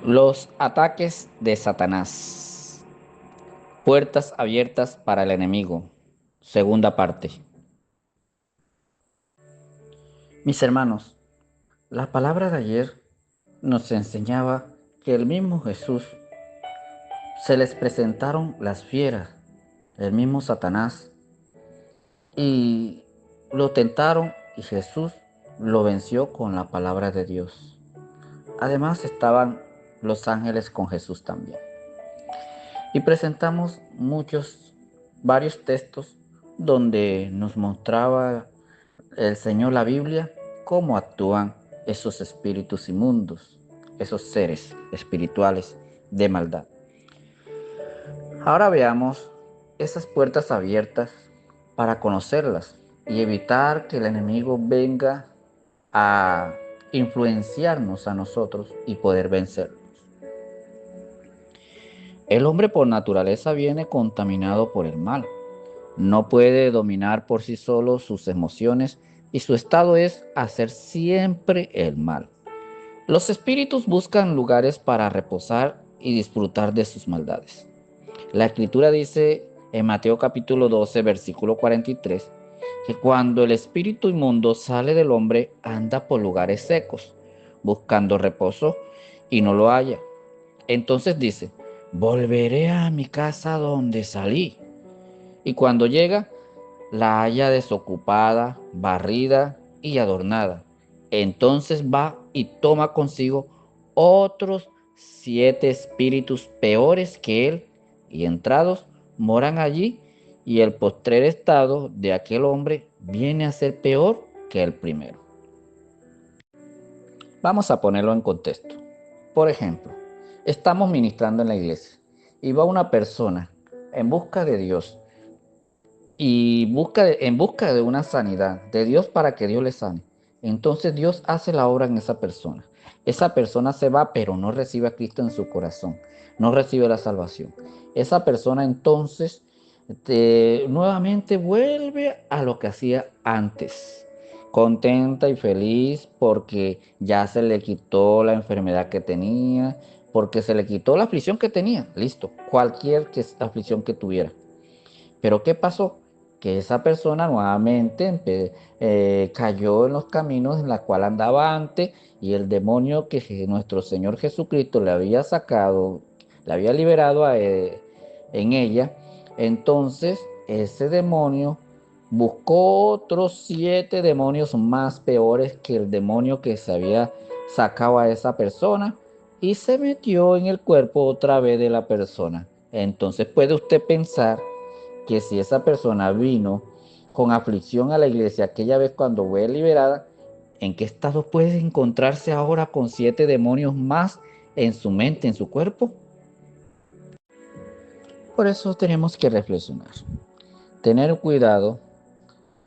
Los ataques de Satanás. Puertas abiertas para el enemigo. Segunda parte. Mis hermanos, la palabra de ayer nos enseñaba que el mismo Jesús se les presentaron las fieras, el mismo Satanás, y lo tentaron y Jesús lo venció con la palabra de Dios. Además estaban los ángeles con Jesús también. Y presentamos varios textos donde nos mostraba el Señor, la Biblia, cómo actúan esos espíritus inmundos, esos seres espirituales de maldad. Ahora veamos esas puertas abiertas para conocerlas y evitar que el enemigo venga a influenciarnos a nosotros y poder vencerlos. El hombre por naturaleza viene contaminado por el mal. No puede dominar por sí solo sus emociones y su estado es hacer siempre el mal. Los espíritus buscan lugares para reposar y disfrutar de sus maldades. La escritura dice en Mateo capítulo 12, versículo 43, que cuando el espíritu inmundo sale del hombre, anda por lugares secos, buscando reposo y no lo halla. Entonces dice, volveré a mi casa donde salí. Y cuando llega, la halla desocupada, barrida y adornada. Entonces va y toma consigo otros 7 espíritus peores que él, y entrados moran allí, y el postrer estado de aquel hombre viene a ser peor que el primero. Vamos a ponerlo en contexto. Por ejemplo, estamos ministrando en la iglesia y va una persona en busca de Dios y en busca de una sanidad de Dios para que Dios le sane. Entonces Dios hace la obra en esa persona. Esa persona se va, pero no recibe a Cristo en su corazón, no recibe la salvación. Esa persona entonces nuevamente vuelve a lo que hacía antes, contenta y feliz porque ya se le quitó la enfermedad que tenía, porque se le quitó la aflicción que tenía, listo, cualquier aflicción que tuviera. Pero ¿qué pasó? Que esa persona nuevamente cayó en los caminos en los cuales andaba antes, y el demonio que nuestro Señor Jesucristo le había sacado, le había liberado en ella, entonces ese demonio buscó otros 7 demonios más peores que el demonio que se había sacado a esa persona y se metió en el cuerpo otra vez de la persona. Entonces puede usted pensar que si esa persona vino con aflicción a la iglesia aquella vez cuando fue liberada, ¿en qué estado puede encontrarse ahora con 7 demonios más en su mente, en su cuerpo? Por eso tenemos que reflexionar, tener cuidado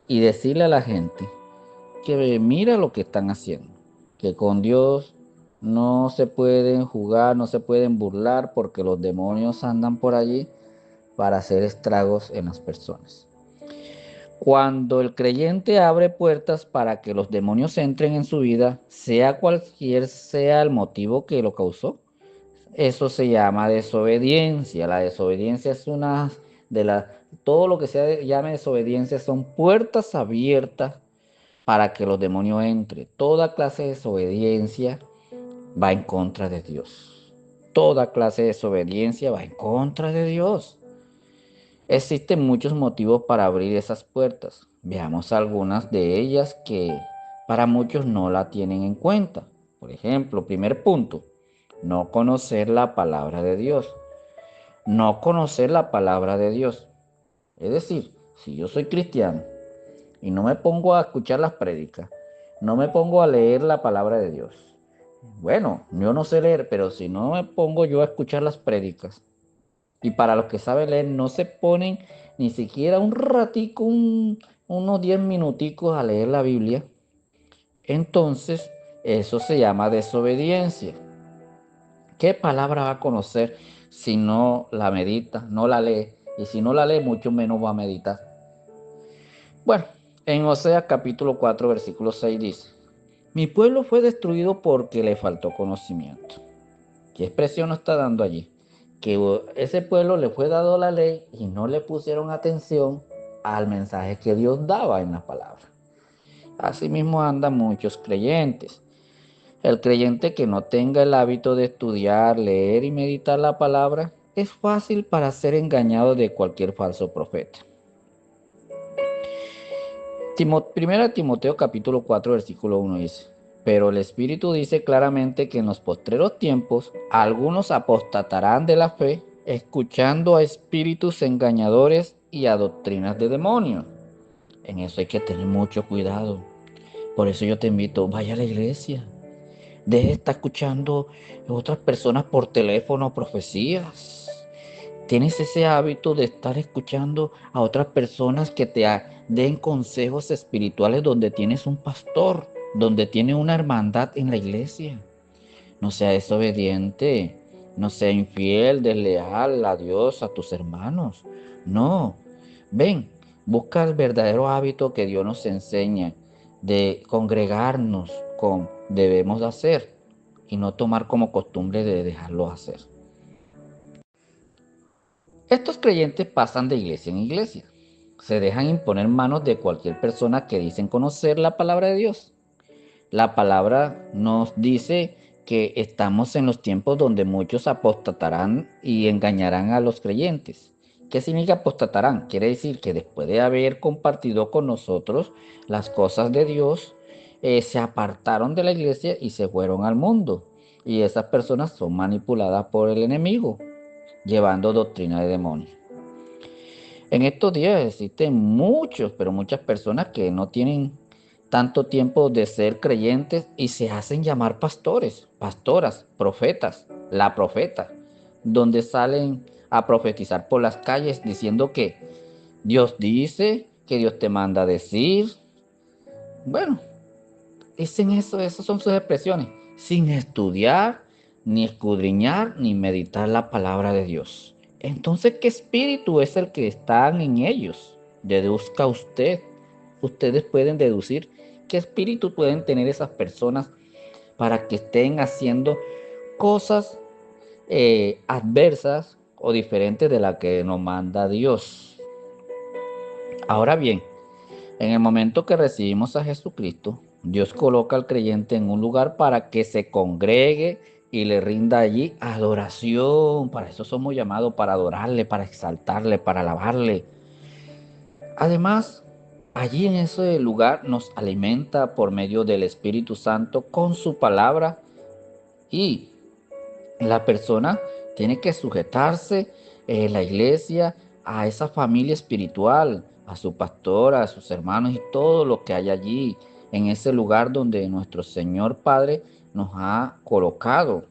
y decirle a la gente que mira lo que están haciendo, que con Dios no se pueden jugar, no se pueden burlar, porque los demonios andan por allí para hacer estragos en las personas. Cuando el creyente abre puertas para que los demonios entren en su vida, sea cualquier sea el motivo que lo causó, eso se llama desobediencia. La desobediencia es una de las, todo lo que se llame desobediencia son puertas abiertas para que los demonios entren. Toda clase de desobediencia va en contra de Dios. Toda clase de desobediencia va en contra de Dios. Existen muchos motivos para abrir esas puertas. Veamos algunas de ellas que para muchos no la tienen en cuenta. Por ejemplo, primer punto, no conocer la palabra de Dios. No conocer la palabra de Dios. Es decir, si yo soy cristiano y no me pongo a escuchar las prédicas, no me pongo a leer la palabra de Dios. Bueno, yo no sé leer, pero si no me pongo yo a escuchar las prédicas, y para los que saben leer, no se ponen ni siquiera un ratico, unos 10 minuticos a leer la Biblia, entonces eso se llama desobediencia. ¿Qué palabra va a conocer si no la medita, no la lee? Y si no la lee, mucho menos va a meditar. Bueno, en Oseas capítulo 4, versículo 6 dice, mi pueblo fue destruido porque le faltó conocimiento. ¿Qué expresión nos está dando allí? Que ese pueblo le fue dado la ley y no le pusieron atención al mensaje que Dios daba en la palabra. Asimismo andan muchos creyentes. El creyente que no tenga el hábito de estudiar, leer y meditar la palabra es fácil para ser engañado de cualquier falso profeta. Primera Timoteo capítulo 4 versículo 1 dice: pero el Espíritu dice claramente que en los postreros tiempos algunos apostatarán de la fe, escuchando a espíritus engañadores y a doctrinas de demonios. En eso hay que tener mucho cuidado. Por eso yo te invito, vaya a la iglesia. Deje de estar escuchando a otras personas por teléfono profecías. Tienes ese hábito de estar escuchando a otras personas que te den consejos espirituales donde tienes un pastor, donde tienes una hermandad en la iglesia. No sea desobediente, no sea infiel, desleal a Dios, a tus hermanos. No, ven, busca el verdadero hábito que Dios nos enseña de congregarnos con debemos hacer y no tomar como costumbre de dejarlo hacer. Estos creyentes pasan de iglesia en iglesia. Se dejan imponer manos de cualquier persona que dicen conocer la palabra de Dios. La palabra nos dice que estamos en los tiempos donde muchos apostatarán y engañarán a los creyentes. ¿Qué significa apostatarán? Quiere decir que después de haber compartido con nosotros las cosas de Dios, se apartaron de la iglesia y se fueron al mundo. Y esas personas son manipuladas por el enemigo, llevando doctrina de demonios. En estos días existen muchos, pero muchas personas que no tienen tanto tiempo de ser creyentes y se hacen llamar pastores, pastoras, profetas, la profeta, donde salen a profetizar por las calles diciendo que Dios dice, que Dios te manda a decir. Bueno, dicen eso, esas son sus expresiones, sin estudiar, ni escudriñar, ni meditar la palabra de Dios. Entonces, ¿qué espíritu es el que está en ellos? Deduzca usted. Ustedes pueden deducir qué espíritu pueden tener esas personas para que estén haciendo cosas adversas o diferentes de la que nos manda Dios. Ahora bien, en el momento que recibimos a Jesucristo, Dios coloca al creyente en un lugar para que se congregue y le rinda allí adoración. Para eso somos llamados, para adorarle, para exaltarle, para alabarle. Además, allí en ese lugar nos alimenta por medio del Espíritu Santo con su palabra y la persona tiene que sujetarse en la iglesia a esa familia espiritual, a su pastora, a sus hermanos y todo lo que hay allí, en ese lugar donde nuestro Señor Padre nos ha colocado.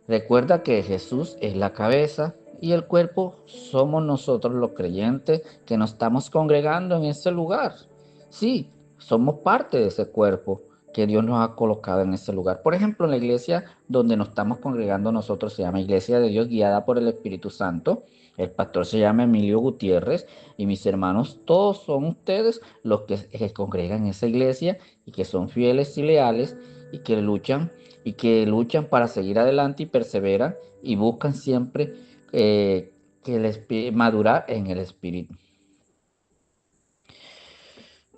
Recuerda que Jesús es la cabeza y el cuerpo somos nosotros los creyentes que nos estamos congregando en ese lugar. Sí, somos parte de ese cuerpo que Dios nos ha colocado en ese lugar. Por ejemplo, en la iglesia donde nos estamos congregando nosotros se llama Iglesia de Dios guiada por el Espíritu Santo. El pastor se llama Emilio Gutiérrez y mis hermanos, todos son ustedes los que congregan en esa iglesia y que son fieles y leales y que luchan para seguir adelante y perseveran y buscan siempre madurar en el espíritu.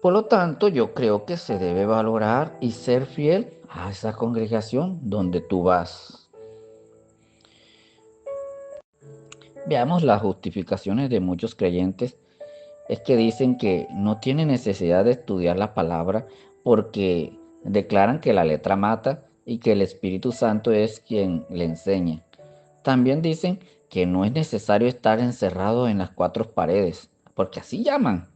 Por lo tanto, yo creo que se debe valorar y ser fiel a esa congregación donde tú vas. Veamos las justificaciones de muchos creyentes. Es que dicen que no tienen necesidad de estudiar la palabra porque declaran que la letra mata y que el Espíritu Santo es quien le enseña. También dicen que no es necesario estar encerrado en las cuatro paredes, porque así llaman.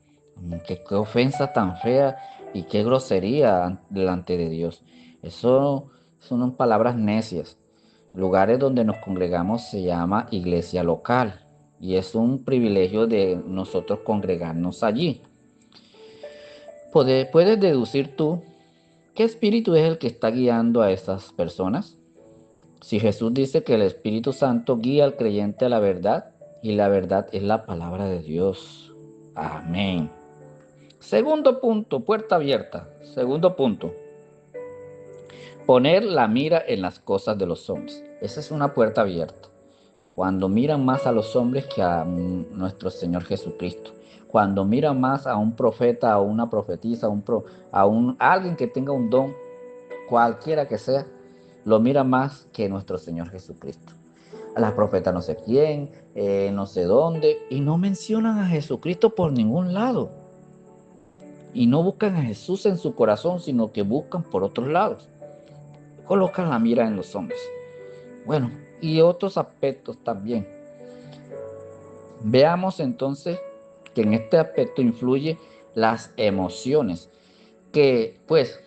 Qué ofensa tan fea y qué grosería delante de Dios. Eso son palabras necias. Lugares donde nos congregamos se llama iglesia local y es un privilegio de nosotros congregarnos allí. ¿Puedes deducir tú qué espíritu es el que está guiando a esas personas? Si Jesús dice que el Espíritu Santo guía al creyente a la verdad y la verdad es la palabra de Dios. Amén. Segundo punto, puerta abierta. Segundo punto. Poner la mira en las cosas de los hombres. Esa es una puerta abierta. Cuando miran más a los hombres que a nuestro Señor Jesucristo. Cuando miran más a un profeta, a una profetisa, a alguien que tenga un don, cualquiera que sea, lo mira más que nuestro Señor Jesucristo. A las profetas no sé quién, no sé dónde, y no mencionan a Jesucristo por ningún lado. Y no buscan a Jesús en su corazón, sino que buscan por otros lados. Colocan la mira en los hombres. Bueno, y otros aspectos también. Veamos entonces que en este aspecto influye las emociones, que pues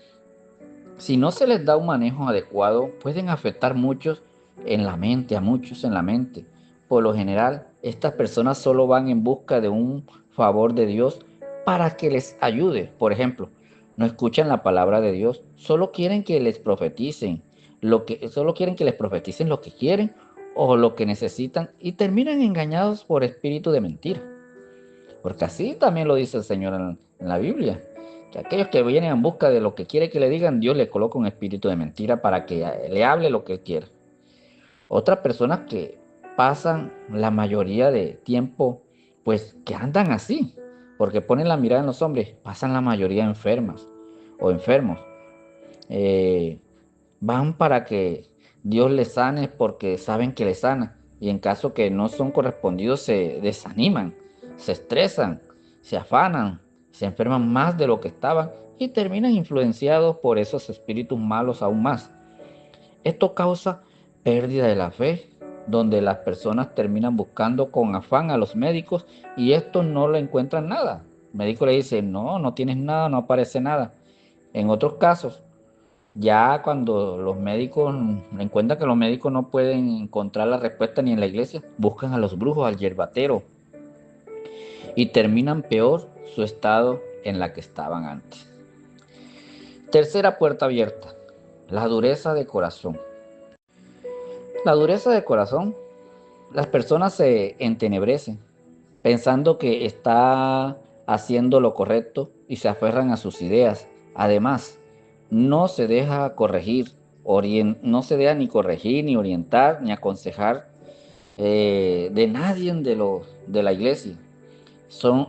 si no se les da un manejo adecuado, pueden afectar a muchos en la mente. Por lo general, estas personas solo van en busca de un favor de Dios para que les ayude. Por ejemplo, no escuchan la palabra de Dios, solo quieren que les profeticen lo que quieren o lo que necesitan y terminan engañados por espíritu de mentira. Porque así también lo dice el Señor en la Biblia. Que aquellos que vienen en busca de lo que quiere que le digan, Dios le coloca un espíritu de mentira para que le hable lo que él quiere. Otras personas que pasan la mayoría de tiempo, pues que andan así, porque ponen la mirada en los hombres, pasan la mayoría enfermas o enfermos. Eh, Van para que Dios les sane porque saben que les sana. Y en caso que no son correspondidos, se desaniman, se estresan, se afanan, se enferman más de lo que estaban y terminan influenciados por esos espíritus malos aún más. Esto causa pérdida de la fe, donde las personas terminan buscando con afán a los médicos y estos no le encuentran nada. El médico le dice, no, no tienes nada, no aparece nada. En otros casos, ya cuando los médicos encuentran que los médicos no pueden encontrar la respuesta ni en la iglesia, buscan a los brujos, al yerbatero y terminan peor su estado en la que estaban antes. Tercera puerta abierta, la dureza de corazón. La dureza de corazón, las personas se entenebrecen pensando que está haciendo lo correcto y se aferran a sus ideas. Además, no se deja corregir, no se deja ni corregir, ni orientar, ni aconsejar de nadie de la iglesia.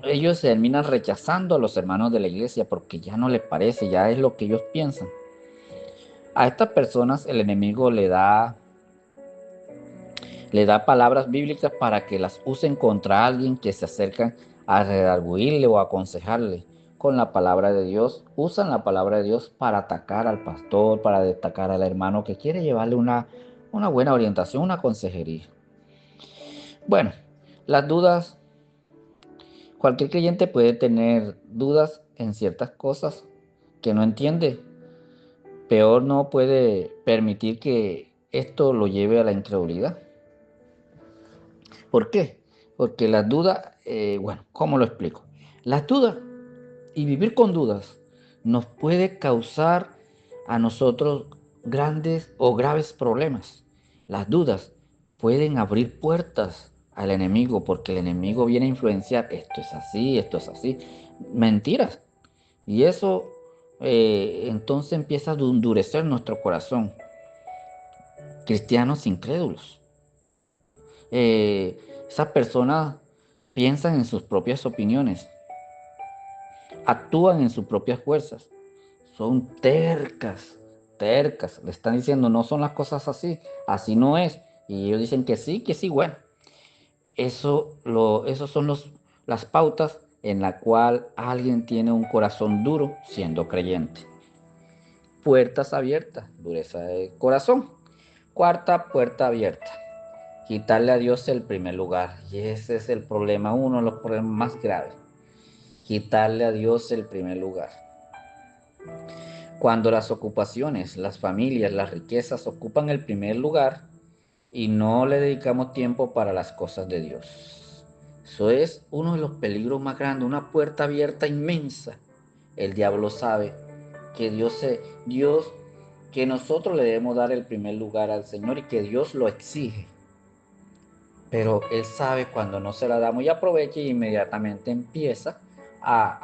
Ellos terminan rechazando a los hermanos de la iglesia porque ya no les parece, ya es lo que ellos piensan. A estas personas el enemigo le da palabras bíblicas para que las usen contra alguien que se acercan a redarguirle o aconsejarle con la palabra de Dios. Usan la palabra de Dios para atacar al pastor, para destacar al hermano que quiere llevarle una buena orientación, una consejería. Bueno, las dudas, cualquier creyente puede tener dudas en ciertas cosas que no entiende. Peor no puede permitir que esto lo lleve a la incredulidad. ¿Por qué? Porque las dudas, bueno, ¿cómo lo explico? Las dudas y vivir con dudas nos puede causar a nosotros grandes o graves problemas. Las dudas pueden abrir puertas al enemigo porque el enemigo viene a influenciar, esto es así, mentiras. Y eso entonces empieza a endurecer nuestro corazón. Cristianos incrédulos. Esas personas piensan en sus propias opiniones, actúan en sus propias fuerzas, son tercas, le están diciendo no son las cosas así, así no es, y ellos dicen que sí, bueno, esos son las pautas en la cual alguien tiene un corazón duro siendo creyente. Puertas abiertas, dureza de corazón. Cuarta puerta abierta, quitarle a Dios el primer lugar. Y ese es el problema, uno de los problemas más graves. Quitarle a Dios el primer lugar. Cuando las ocupaciones, las familias, las riquezas ocupan el primer lugar y no le dedicamos tiempo para las cosas de Dios. Eso es uno de los peligros más grandes, una puerta abierta inmensa. El diablo sabe que que nosotros le debemos dar el primer lugar al Señor y que Dios lo exige. Pero Él sabe cuando no se la damos y aprovecha y inmediatamente empieza a